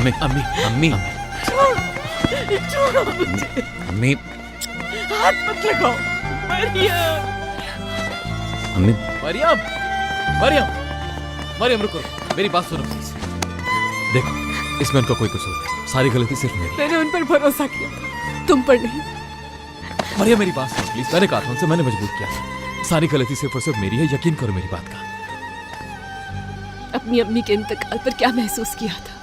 अम्मी अम्मी अम्मी छोड़ो मुझे, अम्मी हाथ मत लगाओ। मरियम, अम्मी मरियम, मरियम, मरियम रुको, मेरी बात सुनो प्लीज। देखो, इसमें उनका कोई कसूर नहीं, सारी गलती सिर्फ मेरी। मैंने उन पर भरोसा किया था, तुम पर नहीं। मरियम मेरी बात सुनो प्लीज, मैंने कहा था उनसे, मैंने मजबूर किया था। सारी गलती सिर्फ और सिर्फ मेरी है, यकीन करो मेरी बात का। अपनी अम्मी के इंतकाल पर क्या महसूस किया था?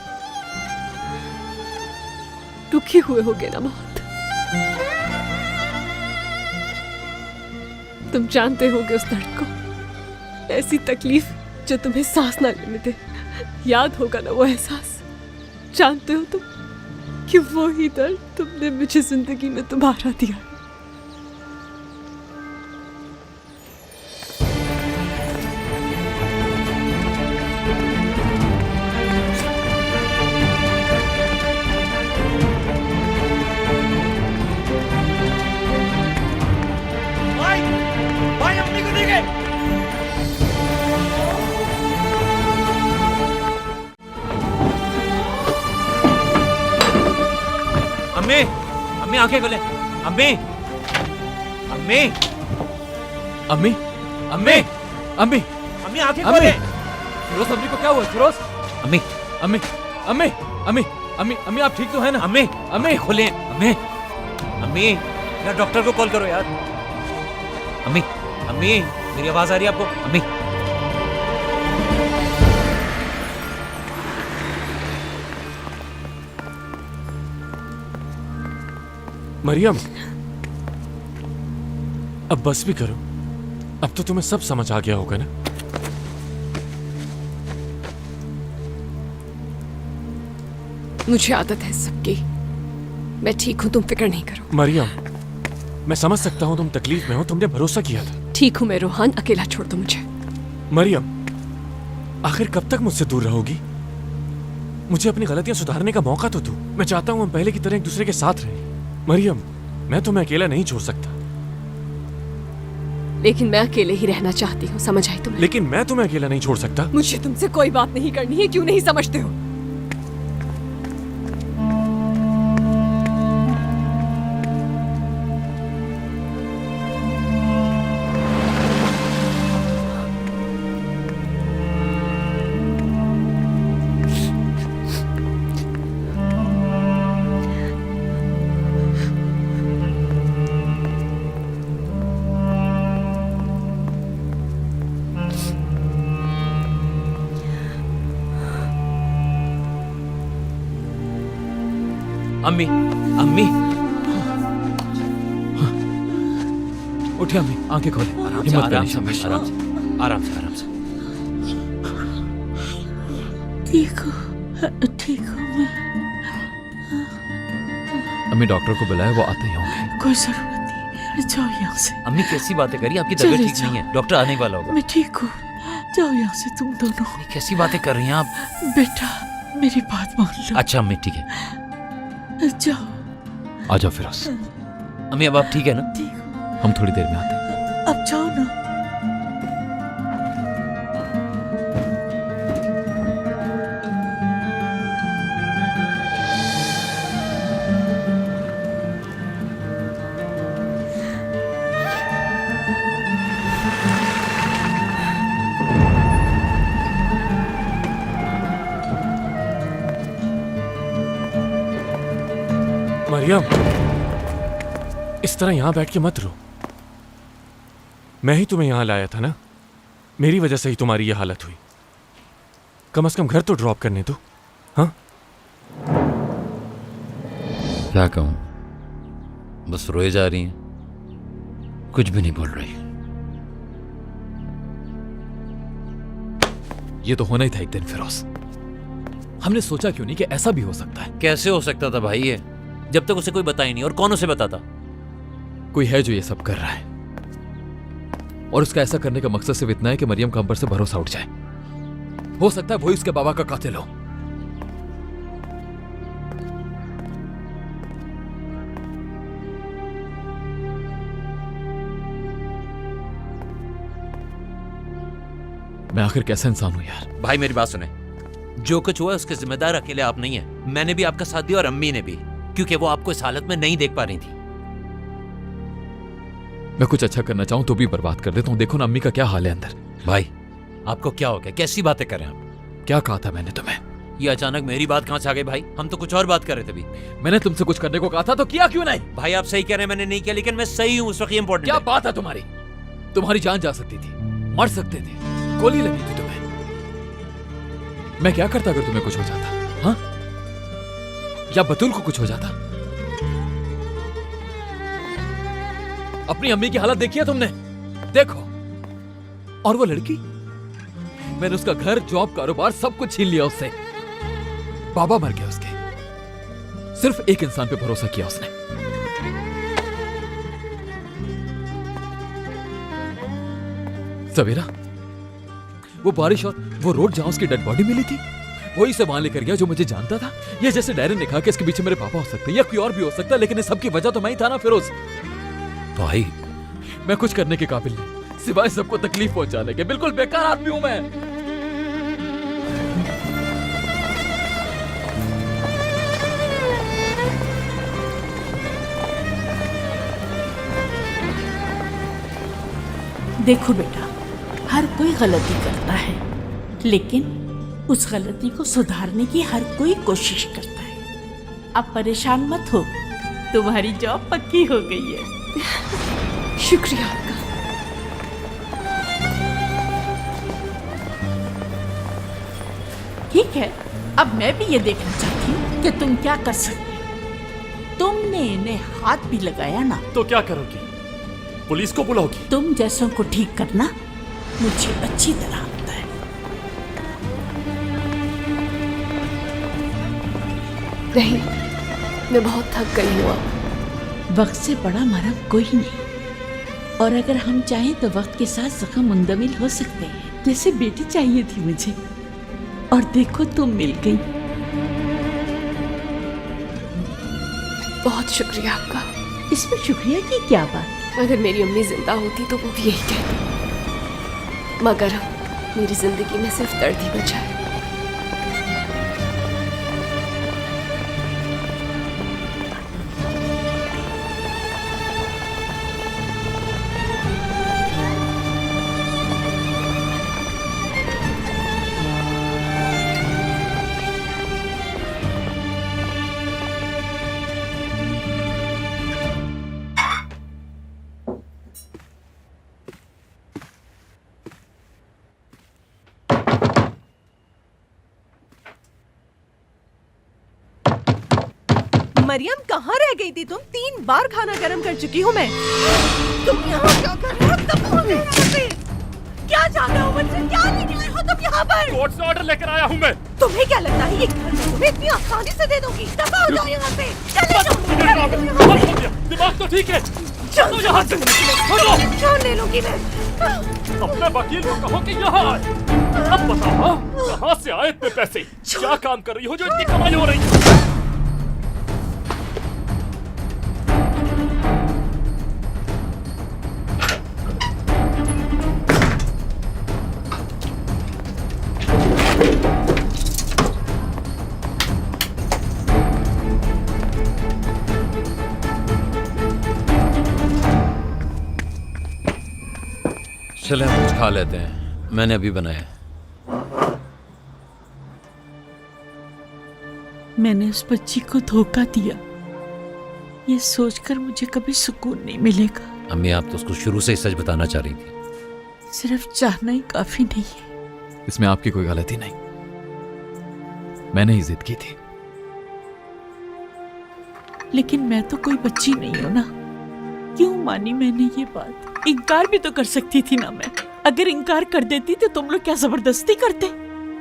दुखी हुए होगे ना बहुत। तुम जानते होगे उस दर्द को, ऐसी तकलीफ जो तुम्हें सांस ना लेने दे। याद होगा ना वो एहसास। जानते हो तुम कि वो ही दर्द तुमने मुझे जिंदगी में तुम्हारा दिया। भाई अम्मी को देखे। अम्मी अम्मी आंखें खोले। अम्मी अम्मी अम्मी, अम्मी, अम्मी, अम्मी आंखें अम्मी, खोले। फिरोज, अम्मी को क्या हुआ? फिरोज, अम्मी अम्मी, अम्मी, अम्मी, अम्मी, अम्मी, आप ठीक तो है ना? अम्मी अम्मी, खोले। अम्मी अम्मी यार डॉक्टर को कॉल करो यार। अम्मी अम्मी मेरी आवाज आ रही है आपको? अम्मी मरियम, अब बस भी करो। अब तो तुम्हें सब समझ आ गया होगा ना? मुझे आदत है सबकी। मैं ठीक हूं, तुम फिक्र नहीं करो। मरियम, मैं समझ सकता हूं तुम तकलीफ में हो, तुमने भरोसा किया था। ठीक हूं मैं रोहान, अकेला छोड़ दो मुझे। मरियम, आखिर कब तक मुझसे दूर रहोगी? मुझे अपनी गलतियां सुधारने का मौका तो दो। मैं चाहता हूं हम पहले की तरह एक दूसरे के साथ रहें। मरियम, मैं तुम्हें अकेला नहीं छोड़ सकता। लेकिन मैं अकेले ही रहना चाहती हूँ, समझ आई तुम्हें? लेकिन मैं तुम्हें अकेला नहीं छोड़ सकता। मुझे तुमसे कोई बात नहीं करनी है, क्यों नहीं समझते हो? अम्मी अम्मी उठे अम्मी, आंखें खोले। आराम से हिम्मत आराम करिए, से आराम से आराम से आराम से। ठीक हूँ मैं। अम्मी डॉक्टर को बुलाए, वो आते ही होंगे। कोई जरूरत नहीं, जाओ यहाँ से। अम्मी कैसी बातें करी? आपकी चले तबीयत ठीक जाओ। नहीं है, डॉक्टर आने वाला होगा। मैं ठीक हूँ, जाओ यहाँ से तुम दोनों। अम्मी कैसी बातें कर रही हैं आप? बेटा मेरी बात मान लो। अच्छा अम्मी ठीक है। जाओ। आ जाओ फिरोज। अम्मी अब आप ठीक है ना? ठीक हूँ, हम थोड़ी देर में आते हैं। अब जाओ ना। मरियम, इस तरह यहां बैठ के मत रो। मैं ही तुम्हें यहां लाया था ना, मेरी वजह से ही तुम्हारी यह हालत हुई। कम से कम घर तो ड्रॉप करने दो। हाँ, क्या कहूं, बस रोए जा रही हैं, कुछ भी नहीं बोल रही। ये तो होना ही था एक दिन फिरोज। हमने सोचा क्यों नहीं कि ऐसा भी हो सकता है। कैसे हो सकता था भाई ये, जब तक उसे कोई बता ही नहीं, और कौन उसे बताता? कोई है जो ये सब कर रहा है, और उसका ऐसा करने का मकसद सिर्फ इतना है कि मरियम का हम पर से भरोसा उठ जाए। हो सकता है वही उसके बाबा का कातिल हो। मैं आखिर कैसा इंसान हूं यार? भाई मेरी बात सुने, जो कुछ हुआ उसके जिम्मेदार अकेले आप नहीं है, मैंने भी आपका साथ दिया और अम्मी ने भी, क्योंकि वो आपको इस हालत में नहीं देख पा रही थी। मैं कुछ अच्छा करना चाहूं तो भी बर्बाद कर देता हूं। देखो ना अम्मी का क्या हाल है अंदर। भाई आपको क्या हो गया, कैसी बातें कर रहे हैं आप? क्या कहा था मैंने तुम्हें? ये अचानक मेरी बात कहां से आ गई भाई? हम तो कुछ और बात कर रहे थे अभी। मैंने तुमसे कुछ करने को कहा था तो किया क्यों नहीं? भाई आप सही कह रहे हैं, मैंने नहीं किया, लेकिन मैं सही हूं, उस वक्त इंपॉर्टेंट क्या है। बात है तुम्हारी? तुम्हारी जान जा सकती थी, मर सकते थे, गोली लगी थी तुम्हें। मैं क्या करता अगर तुम्हें कुछ हो जाता? हाँ, या बतूल को कुछ हो जाता? अपनी अम्मी की हालत देखी है तुमने? देखो, और वो लड़की, मैंने उसका घर, जॉब, कारोबार सब कुछ छीन लिया उससे। बाबा मर गया उसके, सिर्फ एक इंसान पे भरोसा किया उसने। सवेरा, वो बारिश और वो रोड जहां उसकी डेड बॉडी मिली थी, वही से वहां लेकर गया जो मुझे जानता था। ये जैसे डैरन ने कहा कि इसके पीछे मेरे पापा हो सकते हैं या कोई और भी हो सकता है, लेकिन इस सब की वजह तो मैं ही था ना फिरोज। भाई मैं कुछ करने के काबिल नहीं, सिवाय सबको तकलीफ पहुंचाने के। बिल्कुल बेकार आदमी हूं मैं। देखो बेटा, हर कोई गलती करता है, लेकिन उस गलती को सुधारने की हर कोई कोशिश करता है। अब परेशान मत हो, तुम्हारी जॉब पक्की हो गई है। शुक्रिया आपका। ठीक है, अब मैं भी ये देखना चाहती हूँ कि तुम क्या कर सकते हो। तुमने इन्हें हाथ भी लगाया ना, तो क्या करोगी? पुलिस को बुलाओगी? तुम जैसों को ठीक करना मुझे अच्छी तरह आता है। नहीं, मैं बहुत थक गई हूँ अब। वक्त से बड़ा मरम कोई नहीं, और अगर हम चाहें तो वक्त के साथ जख्म मुंदमिल हो सकते हैं। जैसे बेटी चाहिए थी मुझे, और देखो तुम मिल गई। बहुत शुक्रिया आपका। इसमें शुक्रिया की क्या बात? अगर मेरी अम्मी जिंदा होती तो वो भी यही कहती, मगर अब मेरी जिंदगी में सिर्फ दर्द ही बचा है। मरियम कहाँ रह गई थी तुम? 3 बार खाना गर्म कर चुकी हूँ मैं। तुम यहाँ क्या कर रहे हो? तुम कौन है यहाँ पे? क्या चाहते हो मुझसे? क्या लेके आए हो तुम यहाँ पर? कोर्ट से ऑर्डर लेकर आया हूँ मैं। तुम्हें क्या लगता है ये घर मैं तुम्हें इतनी आसानी से दे दूंगी? दफा हो जाओ यहाँ से। चले जाओ। दिमाग तो ठीक है, चलो यहाँ से। जान ले लूंगी मैं। अपने वकील को कहो कि यहाँ आए। अब बताओ, कहाँ से आए इतने पैसे? क्या काम कर रही हो जो इतनी कमाई हो रही है? चले हम कुछ खा लेते हैं, मैंने अभी बनाया। मैंने उस बच्ची को धोखा दिया, ये सोचकर मुझे कभी सुकून नहीं मिलेगा। अम्मी आप तो उसको शुरू से ही सच बताना चाह रही थी। सिर्फ चाहना ही काफी नहीं है। इसमें आपकी कोई गलती नहीं, मैंने ही जिद की थी। लेकिन मैं तो कोई बच्ची नहीं हूं ना, क्यों मानी मैंने ये बात? इनकार भी तो कर सकती थी ना मैं। अगर इनकार कर देती तो तुम लोग क्या जबरदस्ती करते?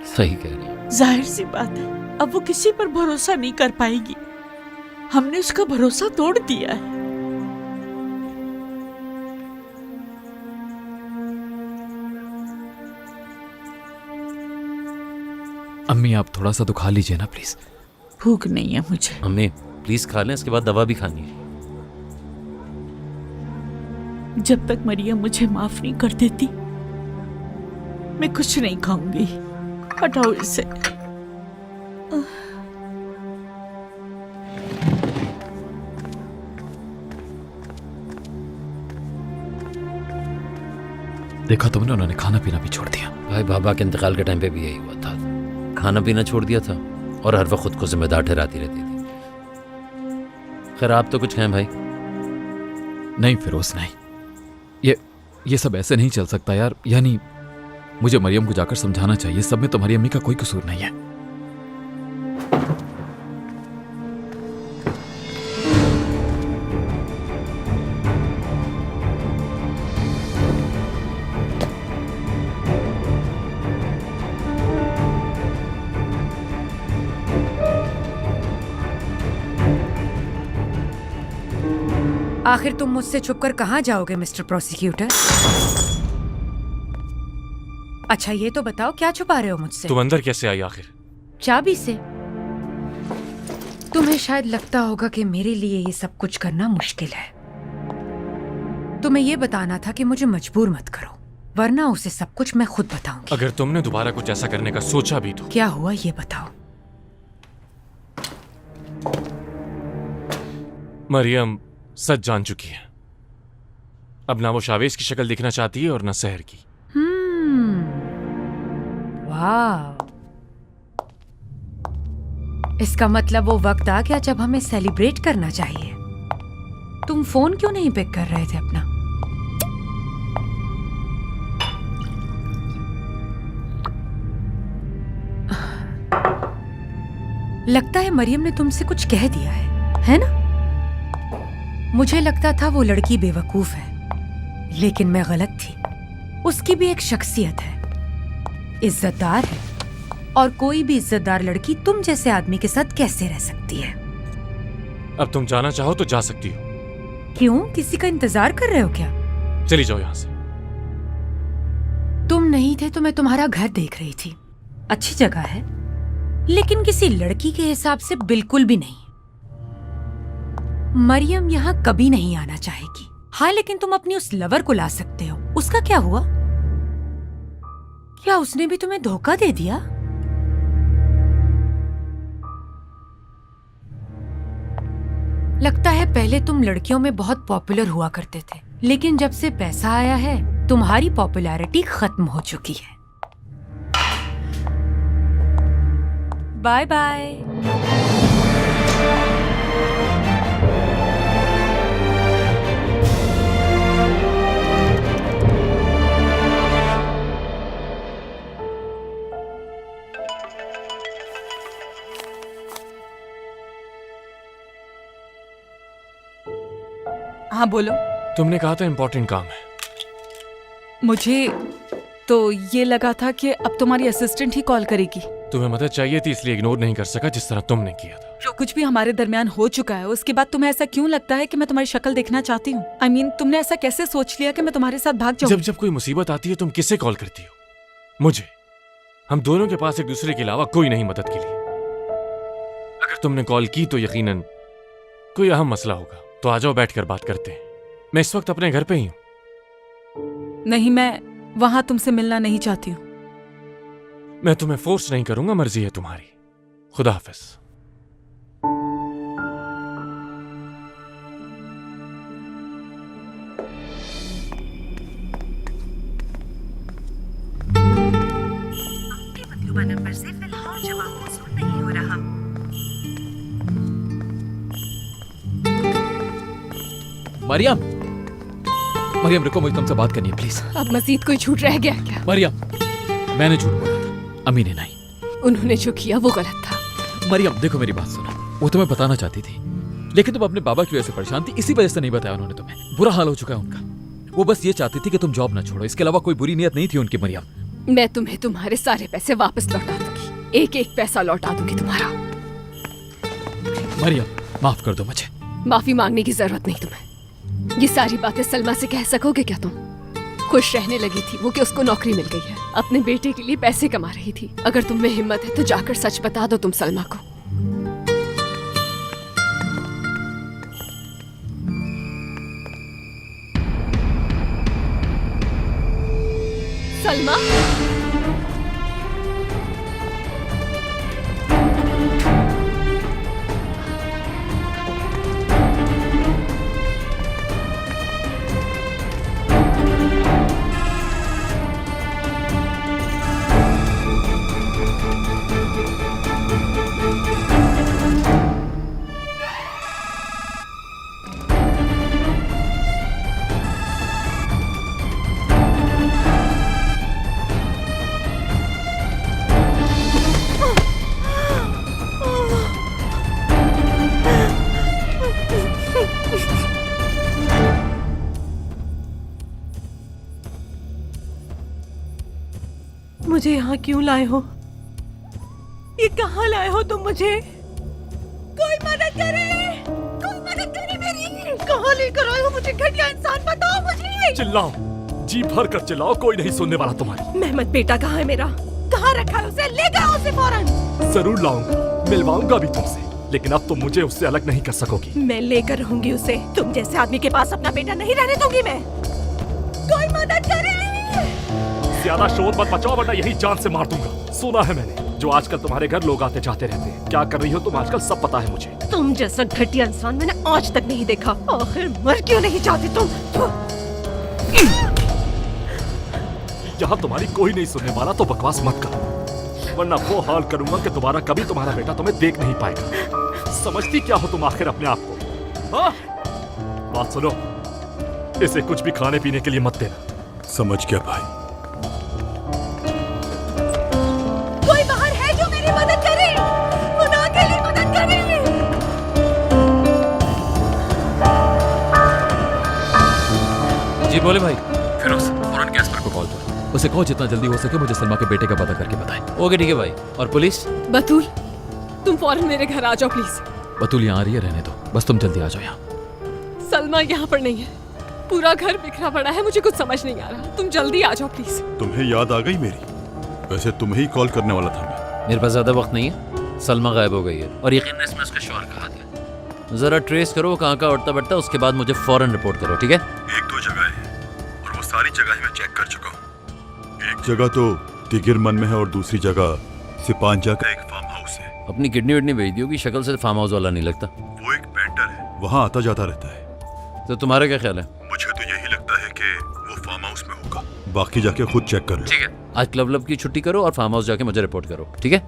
सही कह रही हैं। जाहिर सी बात है, अब वो किसी पर भरोसा नहीं कर पाएगी। हमने उसका भरोसा तोड़ दिया है। अम्मी आप थोड़ा सा तो खा लीजिए ना प्लीज। भूख नहीं है मुझे। अम्मी प्लीज खा लें, इसके बाद दवा भी खानी है। जब तक मरियम मुझे माफ नहीं कर देती मैं कुछ नहीं खाऊंगी। हटाओ इसे। देखा तुमने, उन्होंने खाना पीना भी छोड़ दिया। भाई बाबा के इंतकाल के टाइम पे भी यही हुआ था, खाना पीना छोड़ दिया था और हर वक्त खुद को जिम्मेदार ठहराती रहती थी। खैर आप तो कुछ कहें भाई। नहीं फिरोज नहीं, ये सब ऐसे नहीं चल सकता यार। यानी मुझे मरियम को जाकर समझाना चाहिए, सब में तुम्हारी अम्मी का कोई कसूर नहीं है। आखिर तुम मुझसे छुपकर कहाँ जाओगे मिस्टर प्रोसिक्यूटर? अच्छा ये तो बताओ, क्या छुपा रहे हो मुझसे? तुम अंदर कैसे आई आखिर? चाबी से। तुम्हें शायद लगता होगा कि मेरे लिए ये सब कुछ करना मुश्किल है। तुम्हें ये बताना था कि मुझे मजबूर मत करो, वरना उसे सब कुछ मैं खुद बताऊंगी। अगर तुमने दोबारा कुछ ऐसा करने का सोचा भी तो? क्या हुआ ये बताओ। मरियम सच जान चुकी है। अब ना वो शावेज की शक्ल दिखना चाहती है और ना सहर की। वाह, इसका मतलब वो वक्त आ गया जब हमें सेलिब्रेट करना चाहिए। तुम फोन क्यों नहीं पिक कर रहे थे अपना? लगता है मरियम ने तुमसे कुछ कह दिया है ना? मुझे लगता था वो लड़की बेवकूफ है, लेकिन मैं गलत थी। उसकी भी एक शख्सियत है, इज्जतदार है, और कोई भी इज्जतदार लड़की तुम जैसे आदमी के साथ कैसे रह सकती है? अब तुम जाना चाहो तो जा सकती हो। क्यों, किसी का इंतजार कर रहे हो क्या? चली जाओ यहां से। तुम नहीं थे तो मैं तुम्हारा घर देख रही थी। अच्छी जगह है, लेकिन किसी लड़की के हिसाब से बिल्कुल भी नहीं। मरियम यहाँ कभी नहीं आना चाहेगी। हाँ, लेकिन तुम अपनी उस लवर को ला सकते हो। उसका क्या हुआ? क्या उसने भी तुम्हें धोखा दे दिया? लगता है पहले तुम लड़कियों में बहुत पॉपुलर हुआ करते थे, लेकिन जब से पैसा आया है तुम्हारी पॉपुलैरिटी खत्म हो चुकी है। Bye bye. हाँ बोलो। तुमने कहा था इम्पोर्टेंट काम है। मुझे तो ये लगा था कि अब तुम्हारी असिस्टेंट ही कॉल करेगी। तुम्हें मदद चाहिए थी इसलिए इग्नोर नहीं कर सका जिस तरह तुमने किया था। जो कुछ भी हमारे दरमियान हो चुका है उसके बाद तुम्हें ऐसा क्यों लगता है कि मैं तुम्हारी शक्ल देखना चाहती हूँ? I mean, तुमने ऐसा कैसे सोच लिया कि मैं तुम्हारे साथ भाग जाऊँ? जब कोई मुसीबत आती है तुम किसे कॉल करती हो? मुझे। हम दोनों के पास एक दूसरे के अलावा कोई नहीं मदद के लिए। अगर तुमने कॉल की तो यकीनन कोई अहम मसला होगा। तो आ जाओ, बैठकर बात करते हैं। मैं इस वक्त अपने घर पे ही हूँ। नहीं, मैं वहां तुमसे मिलना नहीं चाहती हूँ। मैं तुम्हें फोर्स नहीं करूंगा, मर्जी है तुम्हारी। खुदा हाफिज। नंबर से फिलहाल जवाब मौसूल नहीं हो रहा। मरियम, मरियम रुको, मुझे तुमसे बात करनी है प्लीज। अब मजीद कोई झूठ रह गया क्या? मरियम, मैंने झूठ बोला था, अम्मी ने नहीं। उन्होंने जो किया वो गलत था। मरियम देखो मेरी बात सुनो, वो तुम्हें बताना चाहती थी, लेकिन तुम अपने बाबा की वजह से परेशान थी, इसी वजह से नहीं बताया उन्होंने तुम्हें। बुरा हाल हो चुका है उनका। वो बस ये चाहती थी कि तुम जॉब ना छोड़ो, इसके अलावा कोई बुरी नीयत नहीं थी उनकी। मरियम, मैं तुम्हें तुम्हारे सारे पैसे वापस लौटा दूंगी, एक एक पैसा लौटा दूंगी तुम्हारा। मरियम माफ कर दो मुझे। माफी मांगने की जरूरत नहीं तुम्हें। ये सारी बातें सलमा से कह सकोगे क्या तुम? खुश रहने लगी थी वो कि उसको नौकरी मिल गई है, अपने बेटे के लिए पैसे कमा रही थी। अगर तुम में हिम्मत है तो जाकर सच बता दो तुम सलमा को। सलमा, मुझे यहाँ क्यों लाए हो? ये कहाँ लाए हो तुम मुझे? कोई मदद करे, कोई मदद करे मेरी। कहाँ लेकर आए हो मुझे? घटिया इंसान, बताओ मुझे। चिल्लाओ, जी भर कर चिल्लाओ, कोई नहीं सुनने वाला तुम्हारी। मेहमद बेटा कहाँ है मेरा? कहाँ रखा है उसे? ले गया उसे फौरन। जरूर लाऊंगा, मिलवाऊंगा भी तुमसे, लेकिन अब तुम मुझे उससे अलग नहीं कर सकोगी। मैं लेकर रहूंगी उसे। तुम जैसे आदमी के पास अपना बेटा नहीं रहने दूंगी मैं। कोई मदद करे। ज्यादा शोर मत मचाओ वरना यही जान से मार दूंगा। सुना है मैंने, जो आजकल तुम्हारे घर लोग आते जाते रहते हैं। क्या कर रही हो तुम आजकल सब पता है मुझे। तुम जैसा घटिया इंसान मैंने आज तक नहीं देखा। आखिर मर क्यों नहीं चाहती तुम? यहाँ तुम्हारी कोई नहीं सुनने वाला, तो बकवास मत करो, वरना वो हाल करूंगा कि दोबारा कभी तुम्हारा बेटा तुम्हें देख नहीं पाएगा। समझती क्या हो तुम आखिर अपने आप को? हाँ? बात सुनो, इसे कुछ भी खाने पीने के लिए मत देना। समझ गया भाई। कोई बाहर है जो मेरी मदद करे? खुदा के लिए मदद करे। जी बोले भाई। फिरोज, फौरन कैस्पर को कॉल करो। उसे कहो जितना जल्दी हो सके मुझे सलमा के बेटे का पता करके बताए। ओके ठीक है भाई। और पुलिस? बतूल, तुम फौरन मेरे घर आ जाओ प्लीज। बतूल यहाँ आ रही है, रहने दो, बस तुम जल्दी आ जाओ यहाँ। सलमा यहाँ पर नहीं है, पूरा घर बिखरा पड़ा है, मुझे कुछ समझ नहीं आ रहा। तुम जल्दी आ जाओ प्लीज। तुम्हें याद आ गई मेरी? वैसे तुम्हें ही कॉल करने वाला था मैं। मेरे पास ज्यादा वक्त नहीं है, सलमा गायब हो गई है और यकीनन इसमें उसका शौहर का हाथ है। जरा ट्रेस करो वो कहाँ का उठता बैठता, उसके बाद मुझे फौरन रिपोर्ट करो, ठीक है? 1-2 जगह है और वो सारी जगह मैं चेक कर चुका हूँ। एक जगह तो तिगिरमन में है और दूसरी जगह सिपांजा का एक फार्म हाउस है। अपनी किडनी विडनी भेज दी होगी, शक्ल से फार्म हाउस वाला नहीं लगता। वो एक पेंटर है, वहाँ आता जाता रहता है। तो तुम्हारा क्या ख्याल है? मुझे तो यही लगता है कि वो फार्म हाउस में होगा। बाकी जाके खुद चेक कर लो। ठीक है, आज क्लब की छुट्टी करो और फार्म हाउस जाके मुझे रिपोर्ट करो, ठीक है?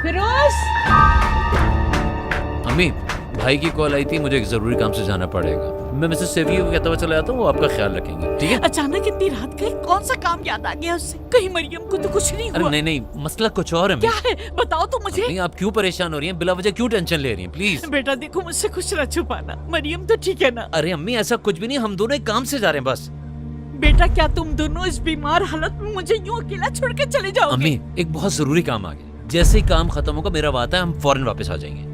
फिरोज, अम्मी, भाई की कॉल आई थी, मुझे एक जरूरी काम से जाना पड़ेगा। मैं मिसेस सेवी को कहता हुआ चला जाता हूँ, वो आपका ख्याल रखेंगे, ठीक है? अचानक इतनी रात गई, कौन सा काम याद आ गया उससे? कहीं मरियम को तो कुछ नहीं अरे हुआ? नहीं, मसला कुछ और है। क्या है बताओ तो मुझे। नहीं, आप क्यों परेशान हो रही हैं? बिला वजह क्यों टेंशन ले रही हैं? प्लीज बेटा देखो, मुझसे कुछ न छुपाना। मरियम तो ठीक है ना? अरे अम्मी, ऐसा कुछ भी नहीं, हम दोनों एक काम से जा रहे हैं बस। बेटा क्या तुम दोनों इस बीमार हालत में मुझे यूं अकेला छोड़ के चले जाओगे? अम्मी, एक बहुत जरूरी काम आ गया, जैसे ही काम खत्म होगा मेरा वादा है, हम फौरन वापस आ जाएंगे।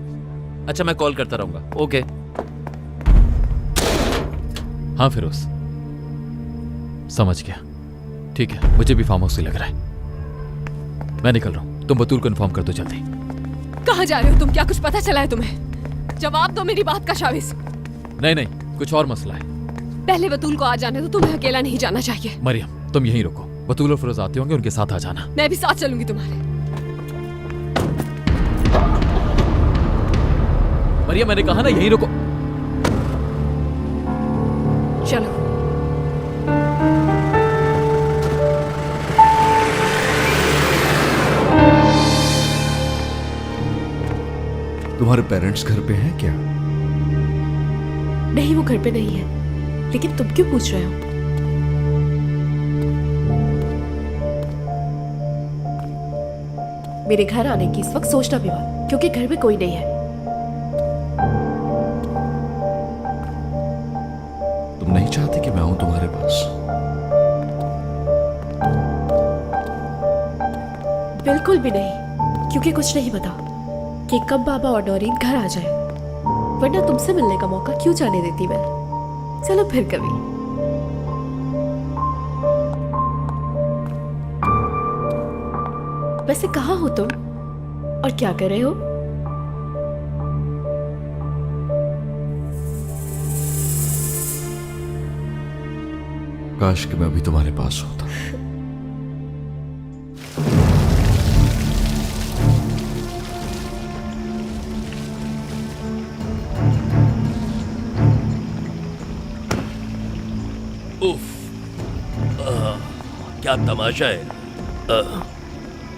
अच्छा, मैं कॉल करता रहूंगा। ओके। हाँ फिरोज, समझ गया। ठीक है, मुझे भी फार्म हाउस से लग रहा है। मैं निकल रहा हूँ, तुम बतूल को इन्फॉर्म कर दो जल्दी। कहाँ जा रहे हो तुम? क्या कुछ पता चला है तुम्हें? जवाब दो मेरी बात का शाविज। नहीं, कुछ और मसला है। पहले बतूल को आ जाने दो, तुम्हें अकेला नहीं जाना चाहिए। मरियम, तुम यहीं रुको, बतूल और फिरोज आते होंगे, उनके साथ आ जाना। मैं भी साथ चलूंगी तुम्हारे। मरियम, मैंने कहा ना यहीं रुको। चलो। तुम्हारे पेरेंट्स घर पे हैं क्या? नहीं, वो घर पे नहीं है। लेकिन तुम क्यों पूछ रहे हो? मेरे घर आने की इस वक्त सोचना भी मत, क्योंकि घर में कोई नहीं है। तुम नहीं चाहते कि मैं आऊं तुम्हारे पास? बिल्कुल भी नहीं, क्योंकि कुछ नहीं पता कि कब बाबा और नौरीन घर आ जाए, वरना तुमसे मिलने का मौका क्यों जाने देती मैं। चलो फिर कभी। वैसे कहाँ हो तुम और क्या कर रहे हो? काश कि मैं अभी तुम्हारे पास होता। क्या तमाशा है।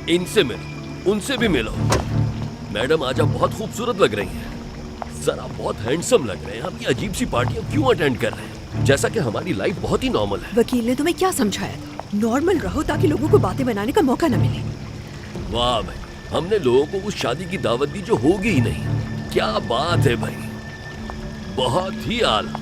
इनसे मिलो, उनसे भी मिलो। मैडम आज आप बहुत खूबसूरत लग रही हैं, जरा बहुत हैंडसम लग रहे हैं। आप ये अजीब सी पार्टियां क्यों अटेंड कर रहे हैं, जैसा कि हमारी लाइफ बहुत ही नॉर्मल है। वकील ने तुम्हें क्या समझाया था? नॉर्मल रहो ताकि लोगों को बातें बनाने का मौका न मिले। वाह भाई, हमने लोगों को उस शादी की दावत दी जो होगी ही नहीं। क्या बात है भाई, बहुत ही आला।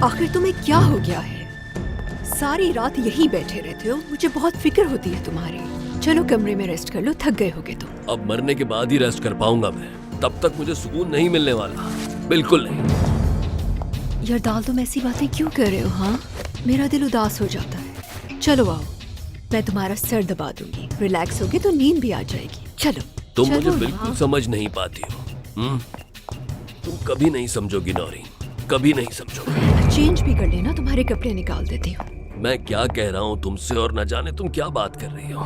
आखिर तुम्हें क्या हो गया है? सारी रात यही बैठे रहते हो, मुझे बहुत फिक्र होती है तुम्हारी। चलो कमरे में रेस्ट कर लो, थक गए होगे तुम। अब मरने के बाद ही रेस्ट कर पाऊंगा मैं, तब तक मुझे सुकून नहीं मिलने वाला, बिल्कुल नहीं। यार दाल, तुम ऐसी बातें क्यों कर रहे हो? हाँ, मेरा दिल उदास हो जाता है। चलो आओ, मैं तुम्हारा सर दबा दूंगी, रिलैक्स होगे तो नींद भी आ जाएगी। चलो। तुम चलो मुझे ना। बिल्कुल समझ नहीं पाती हो। तुम कभी नहीं समझोगी नौरीन, कभी नहीं समझोगी। चेंज भी कर लेना, तुम्हारे कपड़े निकाल देती हूँ। मैं क्या कह रहा हूँ तुमसे और न जाने तुम क्या बात कर रही हो।